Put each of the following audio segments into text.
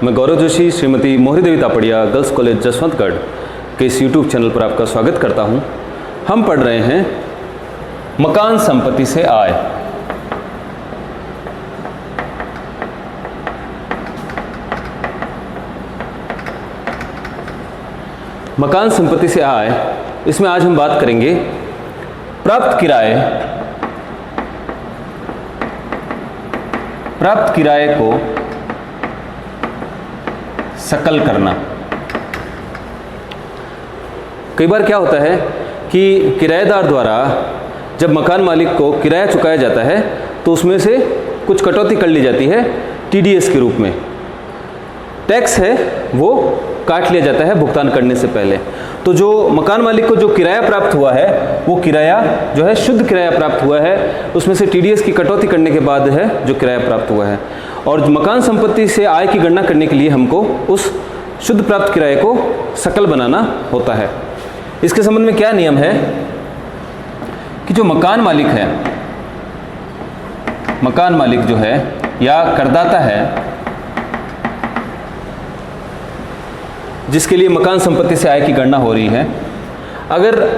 मैं गौरव जोशी श्रीमती मोहरी देवी Tapadia girls college Jaswantgarh के इस यूट्यूब चैनल पर आपका स्वागत करता हूं। हम पढ़ रहे हैं मकान संपत्ति से आय। मकान संपत्ति से आय, इसमें आज हम बात करेंगे प्राप्त किराए को सकल करना। कई बार क्या होता है कि किराएदार द्वारा जब मकान मालिक को किराया चुकाया जाता है तो उसमें से कुछ कटौती कर ली जाती है टीडीएस के रूप में। टैक्स है वो काट लिया जाता है भुगतान करने से पहले। तो जो मकान मालिक को जो किराया प्राप्त हुआ है वो किराया जो है शुद्ध किराया प्राप्त हुआ है, उसमें से टीडीएस की कटौती करने के बाद है जो किराया प्राप्त हुआ है। और मकान संपत्ति से आय की गणना करने के लिए हमको उस शुद्ध प्राप्त किराए को सकल बनाना होता है। इसके संबंध में क्या नियम है कि जो मकान मालिक जो है या करदाता है जिसके लिए मकान संपत्ति से आय की गणना हो रही है, अगर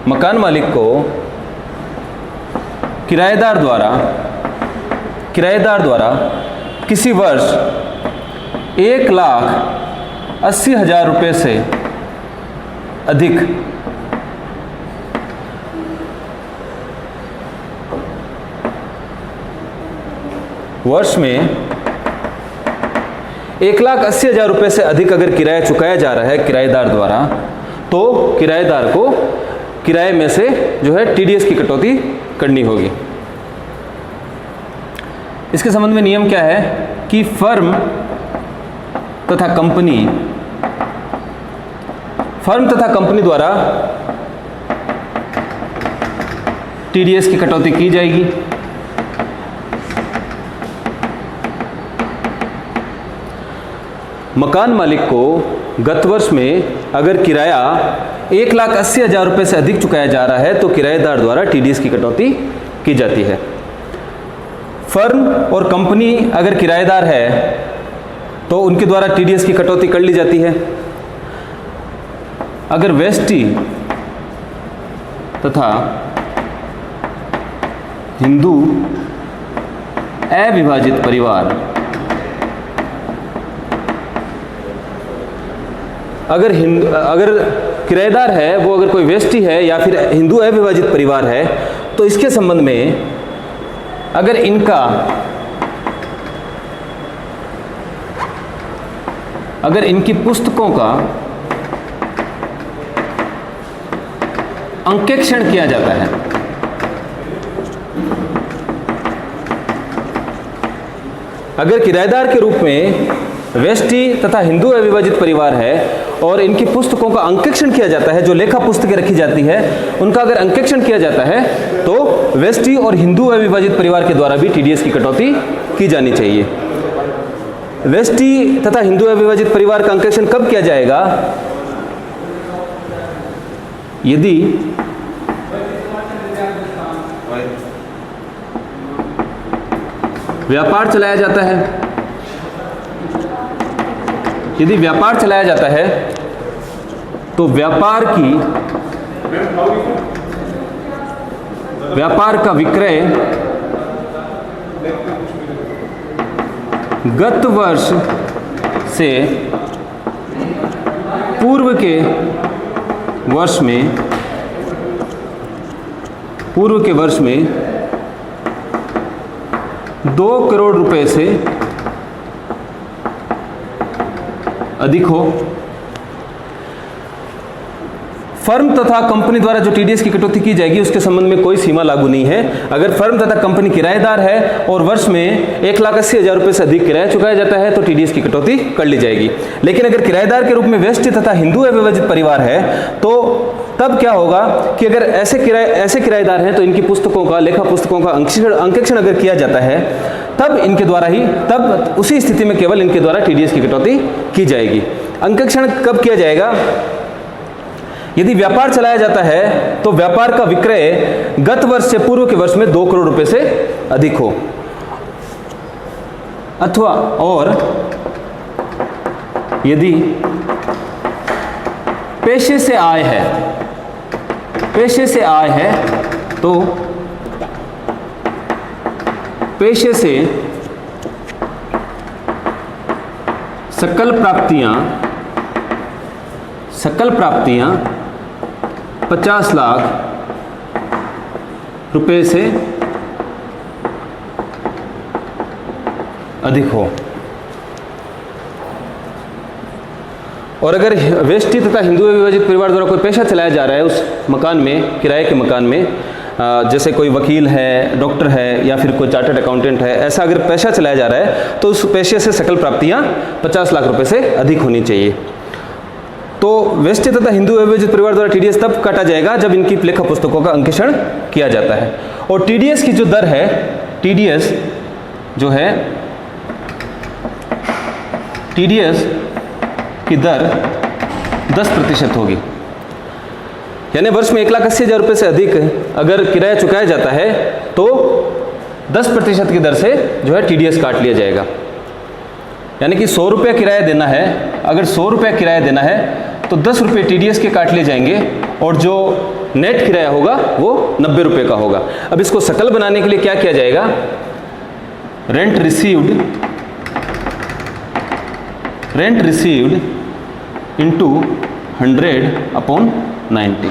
मकान मालिक को किराएदार द्वारा किसी वर्ष 1,80,000 रुपये से अधिक वर्ष में 1,80,000 रुपये से अधिक अगर किराया चुकाया जा रहा है किराएदार द्वारा, तो किराएदार को किराए में से जो है टीडीएस की कटौती करनी होगी। इसके संबंध में नियम क्या है कि फर्म तथा कंपनी द्वारा टीडीएस की कटौती की जाएगी। मकान मालिक को गत वर्ष में अगर किराया 1,80,000 रुपये से अधिक चुकाया जा रहा है तो किराएदार द्वारा टीडीएस की कटौती की जाती है। फर्म और कंपनी अगर किराएदार है तो उनके द्वारा टीडीएस की कटौती कर ली जाती है। अगर व्यष्टि तथा हिंदू अविभाजित परिवार अगर किराएदार है वो अगर कोई व्यष्टि है या फिर हिंदू अविभाजित परिवार है तो इसके संबंध में अगर इनकी पुस्तकों का अंकेक्षण किया जाता है, अगर किराएदार के रूप में व्यष्टि तथा हिंदू अविभाजित परिवार है और इनकी पुस्तकों का अंकेक्षण किया जाता है, जो लेखा पुस्तकें रखी जाती है उनका अगर अंकेक्षण किया जाता है तो व्यष्टि और हिंदू अविभाजित परिवार के द्वारा भी टीडीएस की कटौती की जानी चाहिए। व्यष्टि तथा हिंदू अविभाजित परिवार का अंकेक्षण कब किया जाएगा? यदि व्यापार चलाया जाता है, यदि व्यापार चलाया जाता है तो व्यापार का विक्रय गत वर्ष से पूर्व के वर्ष में 2 करोड़ रुपए से अधिक हो। फर्म तथा कंपनी द्वारा जो टीडीएस की कटौती की जाएगी उसके संबंध में कोई सीमा लागू नहीं है। अगर फर्म तथा कंपनी किराएदार है और वर्ष में 1,80,000 रुपये से अधिक किराया चुकाया जाता है तो टीडीएस की कटौती कर ली जाएगी। लेकिन अगर किराएदार के रूप में व्यष्टि तथा हिंदू अविभाजित परिवार है तो तब क्या होगा कि अगर ऐसे किराएदार हैं तो इनकी पुस्तकों का लेखा पुस्तकों का अंकेक्षण अगर किया जाता है तब उसी स्थिति में केवल इनके द्वारा टीडीएस की कटौती की जाएगी। अंकेक्षण कब किया जाएगा? यदि व्यापार चलाया जाता है तो व्यापार का विक्रय गत वर्ष से पूर्व के वर्ष में 2 करोड़ रुपए से अधिक हो, अथवा और यदि पेशे से आय है, पेशे से आय है तो पेशे से सकल प्राप्तियां 50 लाख रुपए से अधिक हो। और अगर वेष्टि तथा हिंदू विभाजित परिवार द्वारा कोई पेशा चलाया जा रहा है उस मकान में, किराए के मकान में, जैसे कोई वकील है, डॉक्टर है या फिर कोई चार्टर्ड अकाउंटेंट है, ऐसा अगर पेशा चलाया जा रहा है तो उस पेशे से सकल प्राप्तियां 50 लाख रुपए से अधिक होनी चाहिए। तो वेष्टि तथा हिंदू विभाजित परिवार द्वारा टीडीएस तब काटा जाएगा जब इनकी लेखा पुस्तकों का अंकेक्षण किया जाता है। और टीडीएस की जो दर है, टीडीएस जो है, टीडीएस की दर 10% होगी। यानी वर्ष में 1,80,000 रुपये से अधिक अगर किराया चुकाया जाता है तो 10% की दर से जो है टीडीएस काट लिया जाएगा। यानी कि 100 रुपये किराया देना है, अगर 100 रुपये किराया देना है तो 10 रुपये टीडीएस के काट लिए जाएंगे और जो नेट किराया होगा वो 90 रुपये का होगा। अब इसको सकल बनाने के लिए क्या किया जाएगा, रेंट रिसीव्ड इंटू 100/90,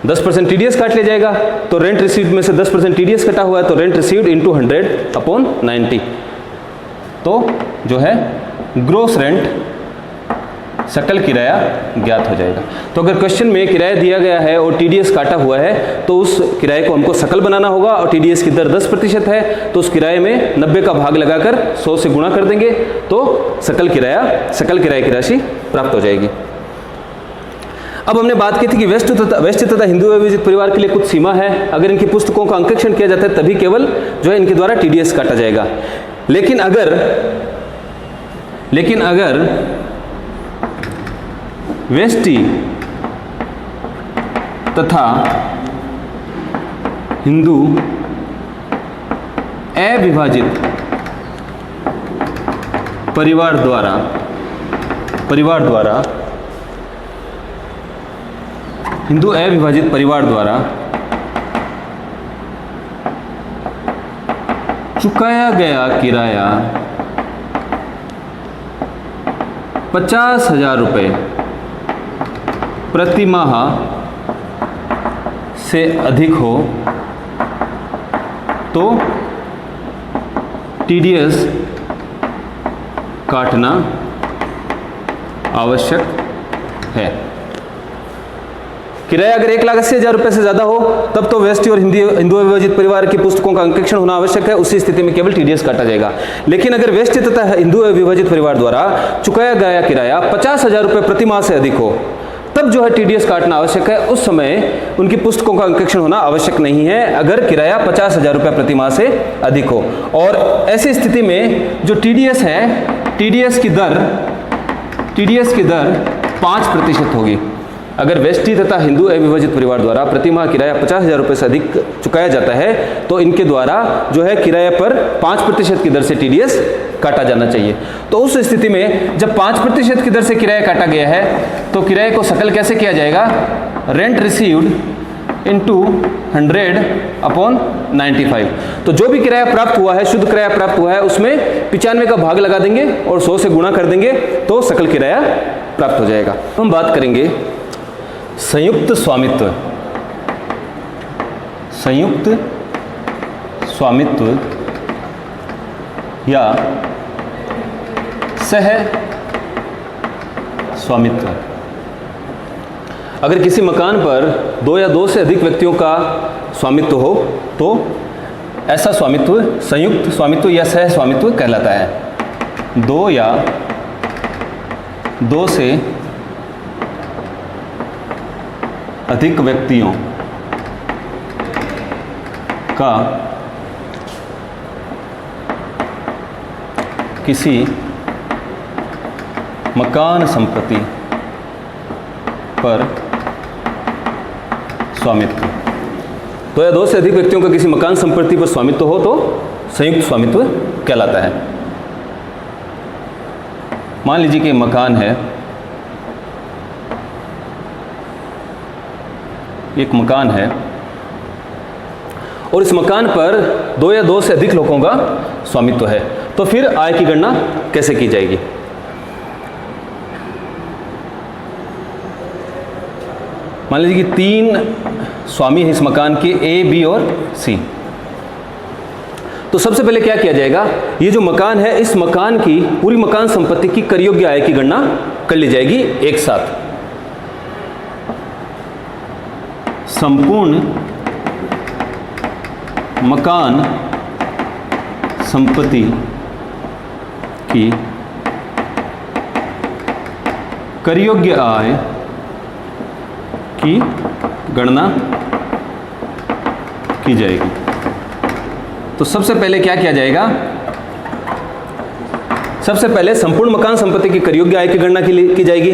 10% टीडीएस काट लिया जाएगा। तो रेंट रिसीव्ड में से 10% टीडीएस कटा हुआ है तो रेंट रिसीव्ड इंटू 100/90, तो जो है ग्रोस रेंट, सकल किराया ज्ञात हो जाएगा। तो अगर क्वेश्चन में किराया दिया गया है और टीडीएस काटा हुआ है तो उस किराए को हमको सकल बनाना होगा और टीडीएस की दर 10% है तो उस किराए में 90 का भाग लगाकर 100 से गुणा कर देंगे तो सकल किराए की राशि प्राप्त हो जाएगी। अब हमने बात की थी कि वेष्टि तथा हिंदू विभाजित परिवार के लिए कुछ सीमा है, अगर इनकी पुस्तकों का अंकेक्षण किया जाता है तभी केवल जो है इनके द्वारा टीडीएस काटा जाएगा। लेकिन अगर वेष्टि तथा हिंदू अविभाजित परिवार द्वारा हिंदू अविभाजित परिवार द्वारा चुकाया गया किराया 50,000 रुपये प्रति माह से अधिक हो तो टीडीएस काटना आवश्यक है। किराया अगर 1,80,000 रुपये से ज़्यादा हो तब तो वेष्टि और हिंदू विभाजित परिवार की पुस्तकों का अंकेक्षण होना आवश्यक है, उसी स्थिति में केवल टीडीएस काटा जाएगा। लेकिन अगर वेष्टि तथा हिंदू विभाजित परिवार द्वारा चुकाया गया किराया 50,000 रुपये प्रति माह से अधिक हो तब जो है टीडीएस काटना आवश्यक है। उस समय उनकी पुस्तकों का अंकेक्षण होना आवश्यक नहीं है अगर किराया 50,000 रुपये प्रति माह से अधिक हो। और ऐसी स्थिति में जो टीडीएस है, टीडीएस की दर 5% होगी। अगर वेष्टि तथा हिंदू अविभाजित परिवार द्वारा प्रति माह किराया 50,000 रुपये से अधिक चुकाया जाता है तो इनके द्वारा जो है किराए पर 5% की दर से टीडीएस काटा जाना चाहिए। तो उस स्थिति में जब 5% की दर से किराया काटा गया है तो किराए को सकल कैसे किया जाएगा, रेंट रिसीव्ड इंटू 100/95। तो जो भी किराया प्राप्त हुआ है, शुद्ध किराया प्राप्त हुआ है, उसमें 95 का भाग लगा देंगे और 100 से गुणा कर देंगे तो सकल किराया प्राप्त हो जाएगा। हम बात करेंगे संयुक्त स्वामित्व या सह स्वामित्व। अगर किसी मकान पर 2 या 2 से अधिक व्यक्तियों का स्वामित्व हो तो ऐसा स्वामित्व संयुक्त स्वामित्व या सह स्वामित्व कहलाता है। 2 या 2 से अधिक व्यक्तियों का किसी मकान संपत्ति पर स्वामित्व, 2 या 2 से अधिक व्यक्तियों का किसी मकान संपत्ति पर स्वामित्व हो तो संयुक्त स्वामित्व कहलाता है। मान लीजिए कि मकान है, एक मकान है और इस मकान पर 2 या 2 से अधिक लोगों का स्वामित्व है, तो फिर आय की गणना कैसे की जाएगी? मान लीजिए कि 3 स्वामी हैं इस मकान के, ए, बी और सी। तो सबसे पहले क्या किया जाएगा, ये जो मकान है इस मकान की पूरी मकान संपत्ति की कर योग्य आय की गणना कर ली जाएगी एक साथ। संपूर्ण मकान संपत्ति की कर योग्य आय की गणना की जाएगी। तो सबसे पहले क्या किया जाएगा, सबसे पहले संपूर्ण मकान संपत्ति की कर योग्य आय की गणना की जाएगी।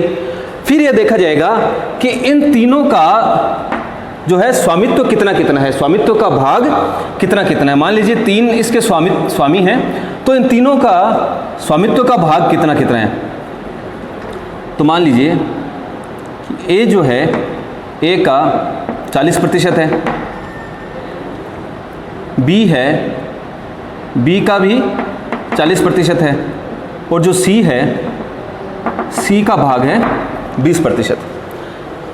फिर यह देखा जाएगा कि इन तीनों का जो है स्वामित्व कितना कितना है, स्वामित्व का भाग कितना कितना है। मान लीजिए 3 इसके स्वामी हैं, तो इन तीनों का स्वामित्व का भाग कितना कितना है। तो मान लीजिए ए जो है, ए का 40% है, बी है, बी का भी 40% है, और जो सी है, सी का भाग है 20%।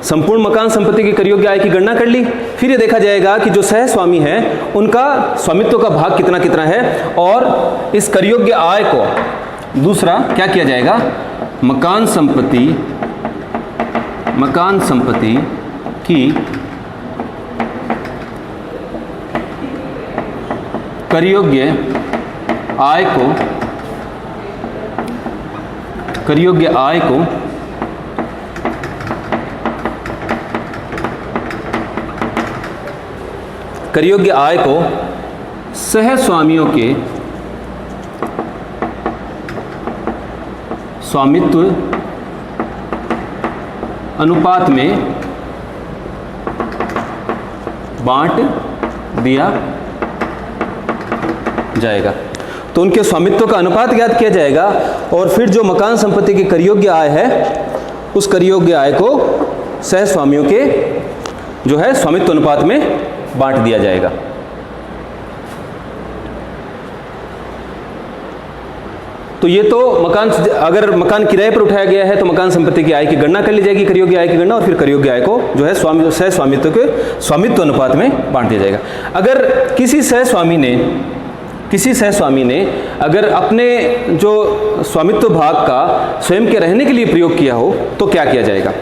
संपूर्ण मकान संपत्ति की कर योग्य आय की गणना कर ली। फिर ये देखा जाएगा कि जो सह स्वामी हैं उनका स्वामित्व का भाग कितना कितना है, और इस कर योग्य आय को दूसरा क्या किया जाएगा, मकान संपत्ति की कर योग्य आय को कर योग्य आय को सह स्वामियों के स्वामित्व अनुपात में बांट दिया जाएगा। तो उनके स्वामित्व का अनुपात ज्ञात किया जाएगा, और फिर जो मकान संपत्ति की कर योग्य आय है उस कर योग्य आय को सह स्वामियों के जो है स्वामित्व अनुपात में बांट दिया जाएगा। तो ये तो मकान, अगर मकान किराए पर उठाया गया है तो मकान संपत्ति की आय की गणना कर ली जाएगी, कर योग्य आय की गणना, और फिर कर योग्य आय को जो है सह स्वामित्व के स्वामित्व अनुपात में बांट दिया जाएगा। अगर किसी सह स्वामी ने अगर अपने जो स्वामित्व भाग का स्वयं के रहने के लिए प्रयोग किया हो तो क्या किया जाएगा।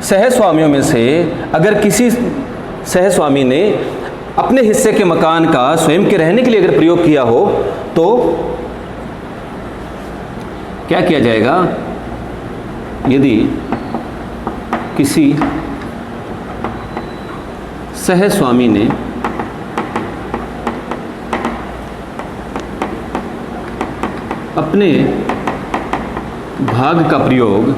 सहस्वामियों में से अगर किसी सहस्वामी ने अपने हिस्से के मकान का स्वयं के रहने के लिए अगर प्रयोग किया हो तो क्या किया जाएगा। यदि किसी सहस्वामी ने अपने भाग का प्रयोग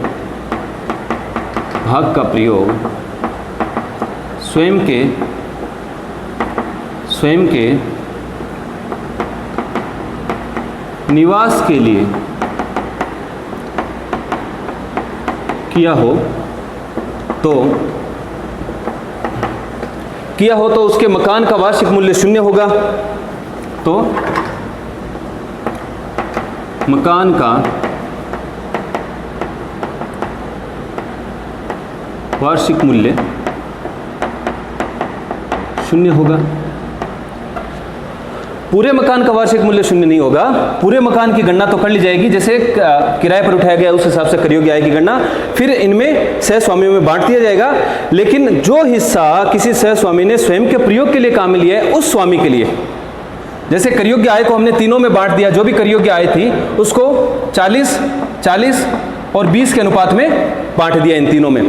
स्वयं के निवास के लिए किया हो तो उसके मकान का वार्षिक मूल्य 0 होगा। तो मकान का वार्षिक मूल्य 0 होगा। पूरे मकान का वार्षिक मूल्य 0 नहीं होगा। पूरे मकान की गणना तो कर ली जाएगी, जैसे किराए पर उठाया गया उस हिसाब से कर योग्य आय की गणना, फिर इनमें सहस्वामियों में बांट दिया जाएगा। लेकिन जो हिस्सा किसी सहस्वामी ने स्वयं के प्रयोग के लिए काम में लिया है उस स्वामी के लिए, जैसे कर योग्य आय को हमने तीनों में बांट दिया, जो भी कर योग्य आय थी उसको 40, 40 और 20 के अनुपात में बांट दिया इन तीनों में।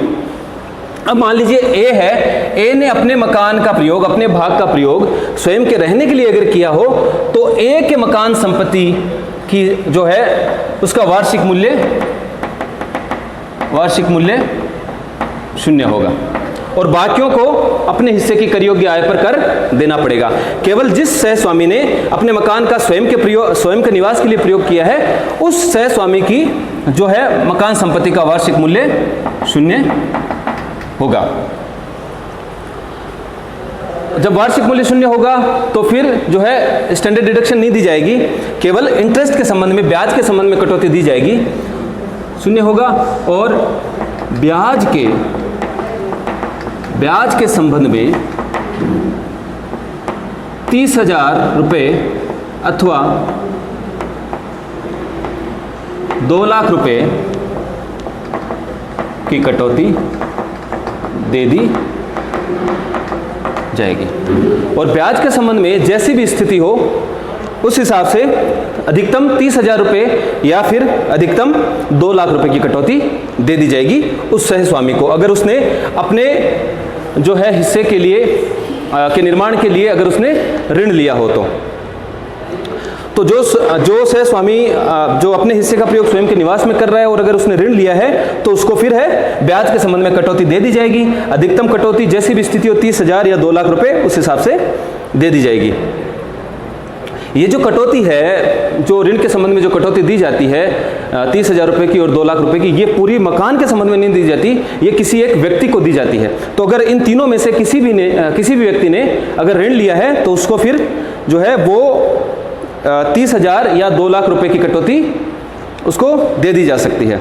अब मान लीजिए ए है, ए ने अपने मकान का प्रयोग, अपने भाग का प्रयोग स्वयं के रहने के लिए अगर किया हो तो ए के मकान संपत्ति की जो है उसका वार्षिक मूल्य 0 होगा। और बाकियों को अपने हिस्से की कर योग्य आय पर कर देना पड़ेगा। केवल जिस सह स्वामी ने अपने मकान का स्वयं के निवास के लिए प्रयोग किया है, उस सह स्वामी की जो है मकान संपत्ति का वार्षिक मूल्य 0 होगा। जब वार्षिक मूल्य 0 होगा तो फिर जो है स्टैंडर्ड डिडक्शन नहीं दी जाएगी, केवल इंटरेस्ट के संबंध में, ब्याज के संबंध में कटौती दी जाएगी। 0 होगा और ब्याज के संबंध में 30,000 रुपये अथवा 2 लाख रुपए की कटौती दे दी जाएगी। और ब्याज के संबंध में जैसी भी स्थिति हो उस हिसाब से अधिकतम 30,000 रुपये या फिर अधिकतम 2 लाख रुपए की कटौती दे दी जाएगी उस सह स्वामी को, अगर उसने अपने जो है हिस्से के लिए के निर्माण के लिए अगर उसने ऋण लिया हो तो जो सह स्वामी जो अपने हिस्से का प्रयोग स्वयं के निवास में कर रहा है और अगर उसने ऋण लिया है तो उसको फिर है ब्याज के संबंध में कटौती दे दी जाएगी। अधिकतम कटौती जैसी भी स्थिति हो 30,000 या 2 लाख रुपए उस हिसाब से दे दी जाएगी। ये जो कटौती है, जो ऋण के संबंध में जो कटौती दी जाती है 30,000 रुपये की और 2 लाख रुपए की, ये पूरी मकान के संबंध में नहीं दी जाती, ये किसी एक व्यक्ति को दी जाती है। तो अगर इन तीनों में से किसी भी व्यक्ति ने अगर ऋण लिया है तो उसको फिर जो है वो 30,000 या 2 लाख रुपए की कटौती उसको दे दी जा सकती है।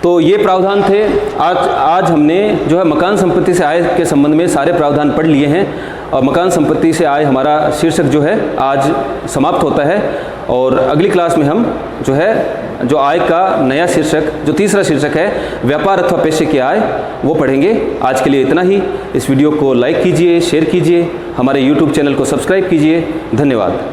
तो ये प्रावधान थे। आज हमने जो है मकान संपत्ति से आय के संबंध में सारे प्रावधान पढ़ लिए हैं और मकान संपत्ति से आय हमारा शीर्षक जो है आज समाप्त होता है। और अगली क्लास में हम जो है जो आय का नया शीर्षक, जो तीसरा शीर्षक है व्यापार अथवा पेशे की आय, वो पढ़ेंगे। आज के लिए इतना ही। इस वीडियो को लाइक कीजिए, शेयर कीजिए, हमारे YouTube चैनल को सब्सक्राइब कीजिए। धन्यवाद।